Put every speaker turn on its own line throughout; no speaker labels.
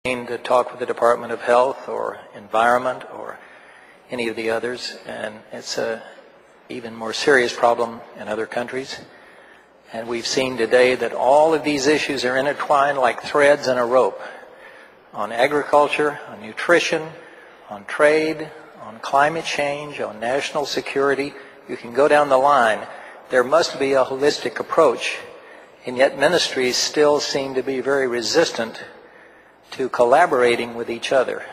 to talk with the Department of Health or Environment or any of the others, and it's a even more serious problem in other countries. And we've seen today that all of these issues are intertwined like threads in a rope. On agriculture, on nutrition, on trade, on climate change, on national security, you can go down the line. There must be a holistic approach, and yet ministries still seem to be very resistant to collaborating with each other.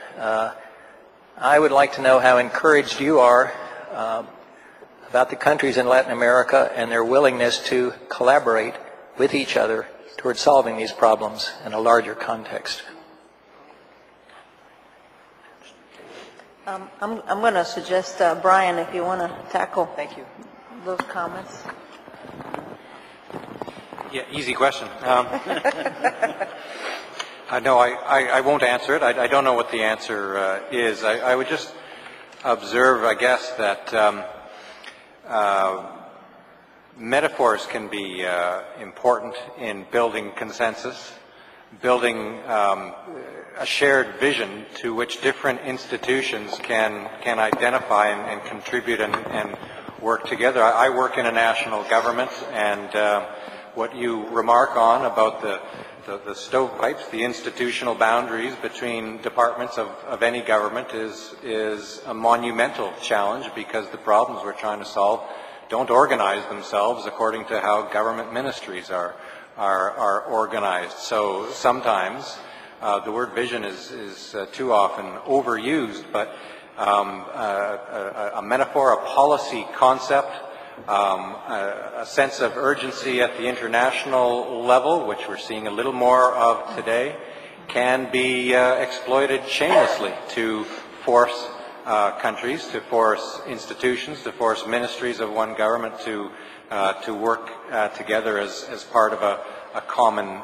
I would like to know how encouraged you are about the countries in Latin America and their willingness to collaborate with each other towards solving these problems in a larger context.
I'm going to suggest, Brian, if you want to tackle those comments.
Yeah, easy question. No, I won't answer it. I don't know what the answer is. I would just observe, I guess, that metaphors can be important in building consensus, building a shared vision to which different institutions can identify and contribute and work together. I work in a national government, and what you remark on about the stovepipes, the institutional boundaries between departments of any government is a monumental challenge, because the problems we're trying to solve don't organize themselves according to how government ministries are organized. So sometimes the word vision is too often overused, but a metaphor, a policy concept, a sense of urgency at the international level, which we're seeing a little more of today, can be exploited shamelessly to force countries, to force institutions, to force ministries of one government to work together as part of a common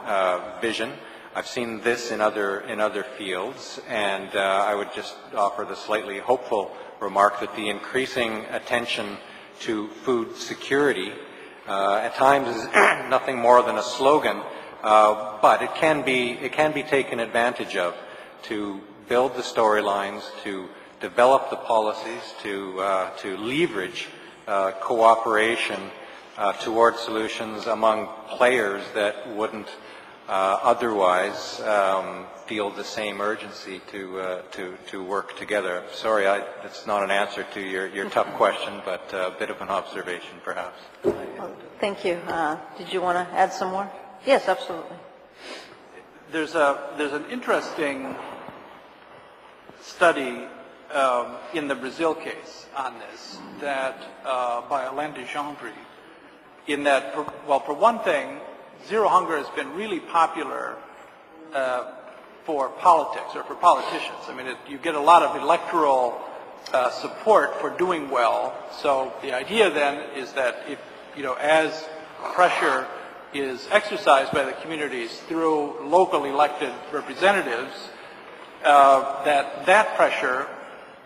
vision. I've seen this in other fields, and I would just offer the slightly hopeful remark that the increasing attention to food security at times is nothing more than a slogan, but it can be taken advantage of to build the storylines, to develop the policies, to leverage cooperation toward solutions among players that wouldn't otherwise feel the same urgency to work together. Sorry, that's not an answer to your tough question, but a bit of an observation, perhaps.
Thank you. Did you want to add some more? Yes, absolutely.
There's an interesting study in the Brazil case on this, that by Alain de Gendry, in that, for one thing, zero hunger has been really popular for politics or for politicians. I mean, you get a lot of electoral support for doing well. So the idea then is that if, as pressure is exercised by the communities through local elected representatives, that pressure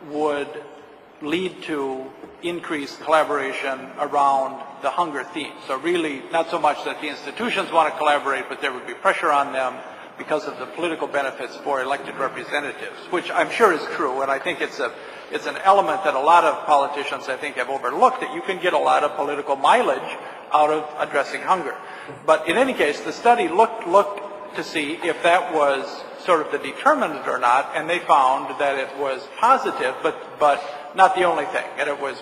would lead to increased collaboration around the hunger theme. So really, not so much that the institutions want to collaborate, but there would be pressure on them because of the political benefits for elected representatives, which I'm sure is true, and I think it's an element that a lot of politicians, I think, have overlooked, that you can get a lot of political mileage out of addressing hunger. But in any case, the study looked to see if that was sort of the determinant or not, and they found that it was positive, but not the only thing. And it was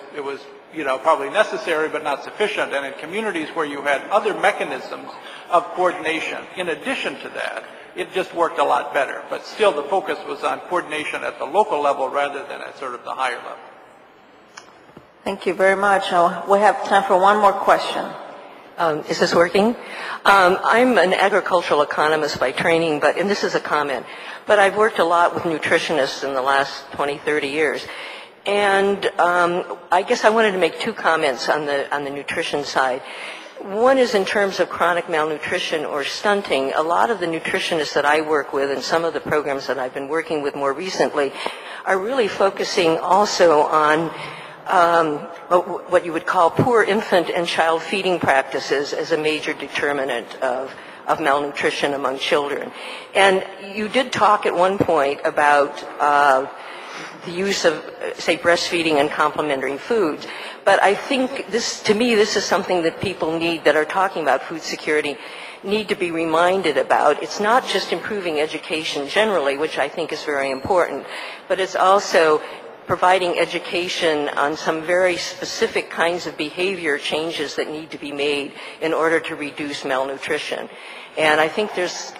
probably necessary but not sufficient. And in communities where you had other mechanisms of coordination, in addition to that, it just worked a lot better. But still, the focus was on coordination at the local level rather than at sort of the higher level.
Thank you very much. We have time for one more question.
Is this working? I'm an agricultural economist by training, and this is a comment, but I've worked a lot with nutritionists in the last 20, 30 years. And I guess I wanted to make two comments on the nutrition side. One is in terms of chronic malnutrition or stunting. A lot of the nutritionists that I work with and some of the programs that I've been working with more recently are really focusing also on what you would call poor infant and child feeding practices as a major determinant of of malnutrition among children. And you did talk at one point about the use of, say, breastfeeding and complementary foods. But I think this, to me, this is something that people need, that are talking about food security, need to be reminded about. It's not just improving education generally, which I think is very important, but it's also providing education on some very specific kinds of behavior changes that need to be made in order to reduce malnutrition. And I think there's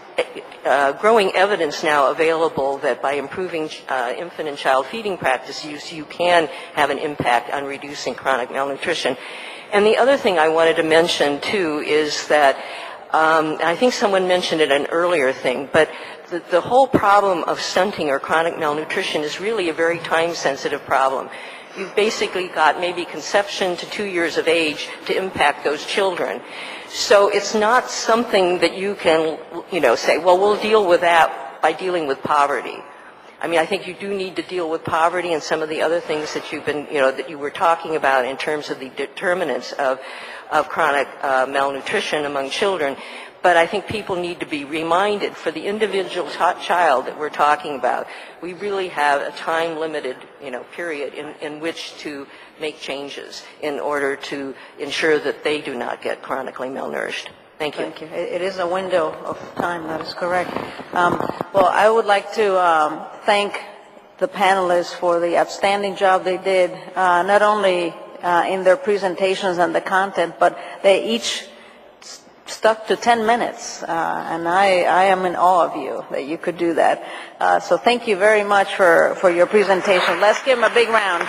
growing evidence now available that by improving infant and child feeding practices, you can have an impact on reducing chronic malnutrition. And the other thing I wanted to mention, too, is that I think someone mentioned it an earlier thing, but the whole problem of stunting or chronic malnutrition is really a very time-sensitive problem. You've basically got maybe conception to 2 years of age to impact those children. So it's not something that you can, say, well, we'll deal with that by dealing with poverty. I mean, I think you do need to deal with poverty and some of the other things that you've been, that you were talking about in terms of the determinants of chronic malnutrition among children. But I think people need to be reminded, for the individual child that we're talking about, we really have a time-limited, period in which to make changes in order to ensure that they do not get chronically malnourished. Thank you.
Thank you. It is a window of time, that is correct. Well, I would like to thank the panelists for the outstanding job they did, not only in their presentations and the content, but they each stuck to 10 minutes, and I am in awe of you that you could do that. So thank you very much for your presentation. Let's give them a big round.